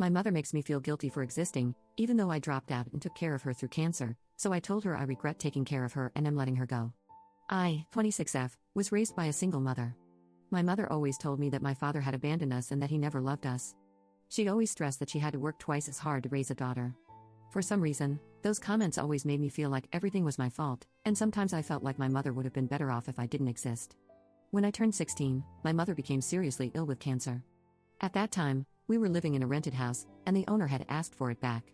My mother makes me feel guilty for existing, even though I dropped out and took care of her through cancer, so I told her I regret taking care of her and am letting her go. I, 26F, was raised by a single mother. My mother always told me that my father had abandoned us and that he never loved us. She always stressed that she had to work twice as hard to raise a daughter. For some reason, those comments always made me feel like everything was my fault, and sometimes I felt like my mother would have been better off if I didn't exist. When I turned 16, my mother became seriously ill with cancer. At that time, we were living in a rented house, and the owner had asked for it back.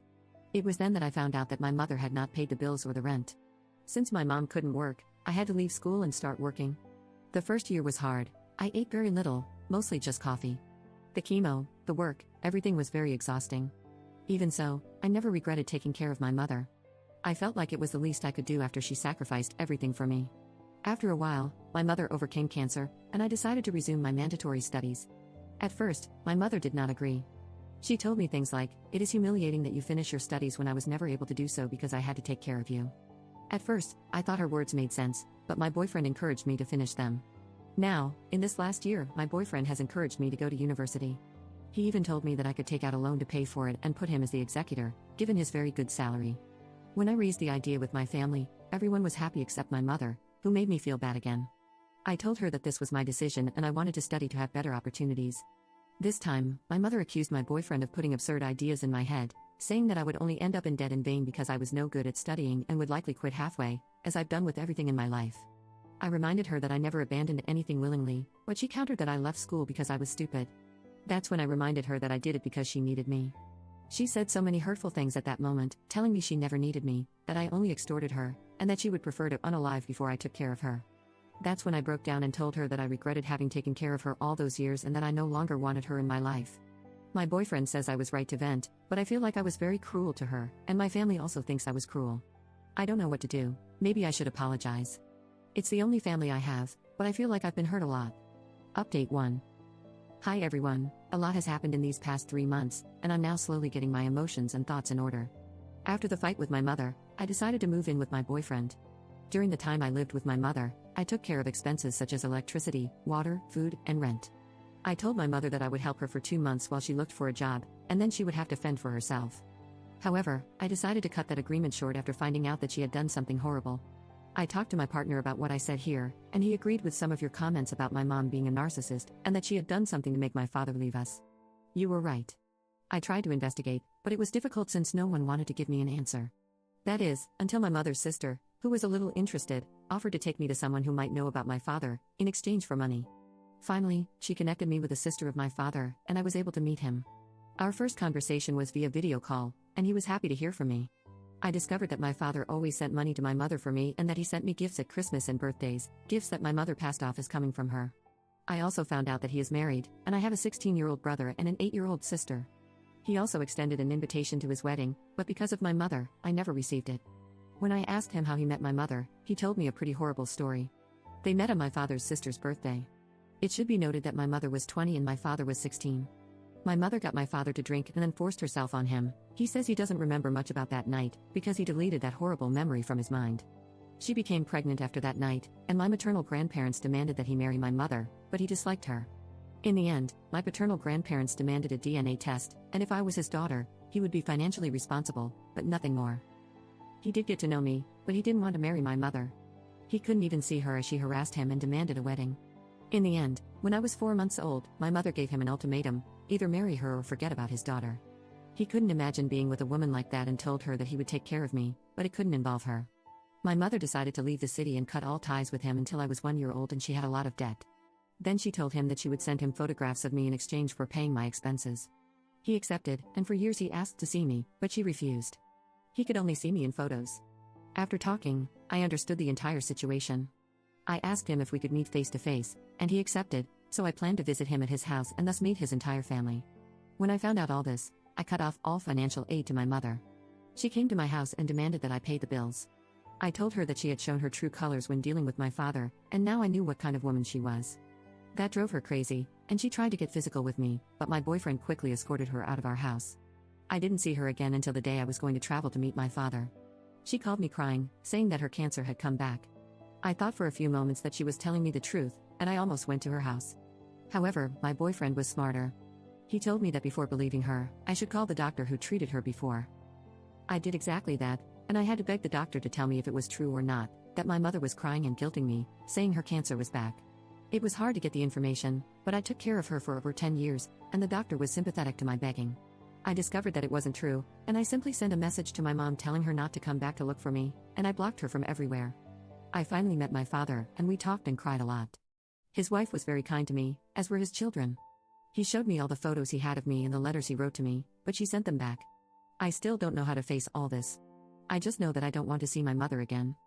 It was then that I found out that my mother had not paid the bills or the rent. Since my mom couldn't work, I had to leave school and start working. The first year was hard. I ate very little, mostly just coffee. The chemo, the work, everything was very exhausting. Even so, I never regretted taking care of my mother. I felt like it was the least I could do after she sacrificed everything for me. After a while, my mother overcame cancer, and I decided to resume my mandatory studies. At first, my mother did not agree. She told me things like, "It is humiliating that you finish your studies when I was never able to do so because I had to take care of you." At first, I thought her words made sense, but my boyfriend encouraged me to finish them. Now, in this last year, my boyfriend has encouraged me to go to university. He even told me that I could take out a loan to pay for it and put him as the executor, given his very good salary. When I raised the idea with my family, everyone was happy except my mother, who made me feel bad again. I told her that this was my decision and I wanted to study to have better opportunities. This time, my mother accused my boyfriend of putting absurd ideas in my head, saying that I would only end up in debt in vain because I was no good at studying and would likely quit halfway, as I've done with everything in my life. I reminded her that I never abandoned anything willingly, but she countered that I left school because I was stupid. That's when I reminded her that I did it because she needed me. She said so many hurtful things at that moment, telling me she never needed me, that I only extorted her, and that she would prefer to unalive before I took care of her. That's when I broke down and told her that I regretted having taken care of her all those years and that I no longer wanted her in my life. My boyfriend says I was right to vent, but I feel like I was very cruel to her, and my family also thinks I was cruel. I don't know what to do. Maybe I should apologize. It's the only family I have, but I feel like I've been hurt a lot. Update 1. Hi everyone, a lot has happened in these past 3 months, and I'm now slowly getting my emotions and thoughts in order. After the fight with my mother, I decided to move in with my boyfriend. During the time I lived with my mother, I took care of expenses such as electricity, water, food, and rent. I told my mother that I would help her for 2 months while she looked for a job, and then she would have to fend for herself. However, I decided to cut that agreement short after finding out that she had done something horrible. I talked to my partner about what I said here, and he agreed with some of your comments about my mom being a narcissist and that she had done something to make my father leave us. You were right. I tried to investigate, but it was difficult since no one wanted to give me an answer. That is, until my mother's sister, who was a little interested, offered to take me to someone who might know about my father, in exchange for money. Finally, she connected me with a sister of my father, and I was able to meet him. Our first conversation was via video call, and he was happy to hear from me. I discovered that my father always sent money to my mother for me and that he sent me gifts at Christmas and birthdays, gifts that my mother passed off as coming from her. I also found out that he is married, and I have a 16-year-old brother and an 8-year-old sister. He also extended an invitation to his wedding, but because of my mother, I never received it. When I asked him how he met my mother, he told me a pretty horrible story. They met on my father's sister's birthday. It should be noted that my mother was 20 and my father was 16. My mother got my father to drink and then forced herself on him. He says he doesn't remember much about that night, because he deleted that horrible memory from his mind. She became pregnant after that night, and my maternal grandparents demanded that he marry my mother, but he disliked her. In the end, my paternal grandparents demanded a DNA test, and if I was his daughter, he would be financially responsible, but nothing more. He did get to know me, but he didn't want to marry my mother. He couldn't even see her as she harassed him and demanded a wedding. In the end, when I was 4 months old, my mother gave him an ultimatum: either marry her or forget about his daughter. He couldn't imagine being with a woman like that and told her that he would take care of me, but it couldn't involve her. My mother decided to leave the city and cut all ties with him until I was 1 year old and she had a lot of debt. Then she told him that she would send him photographs of me in exchange for paying my expenses. He accepted, and for years he asked to see me, but she refused. He could only see me in photos. After talking, I understood the entire situation. I asked him if we could meet face to face, and he accepted, so I planned to visit him at his house and thus meet his entire family. When I found out all this, I cut off all financial aid to my mother. She came to my house and demanded that I pay the bills. I told her that she had shown her true colors when dealing with my father, and now I knew what kind of woman she was. That drove her crazy, and she tried to get physical with me, but my boyfriend quickly escorted her out of our house. I didn't see her again until the day I was going to travel to meet my father. She called me crying, saying that her cancer had come back. I thought for a few moments that she was telling me the truth, and I almost went to her house. However, my boyfriend was smarter. He told me that before believing her, I should call the doctor who treated her before. I did exactly that, and I had to beg the doctor to tell me if it was true or not, that my mother was crying and guilting me, saying her cancer was back. It was hard to get the information, but I took care of her for over 10 years, and the doctor was sympathetic to my begging. I discovered that it wasn't true, and I simply sent a message to my mom telling her not to come back to look for me, and I blocked her from everywhere. I finally met my father, and we talked and cried a lot. His wife was very kind to me, as were his children. He showed me all the photos he had of me and the letters he wrote to me, but she sent them back. I still don't know how to face all this. I just know that I don't want to see my mother again.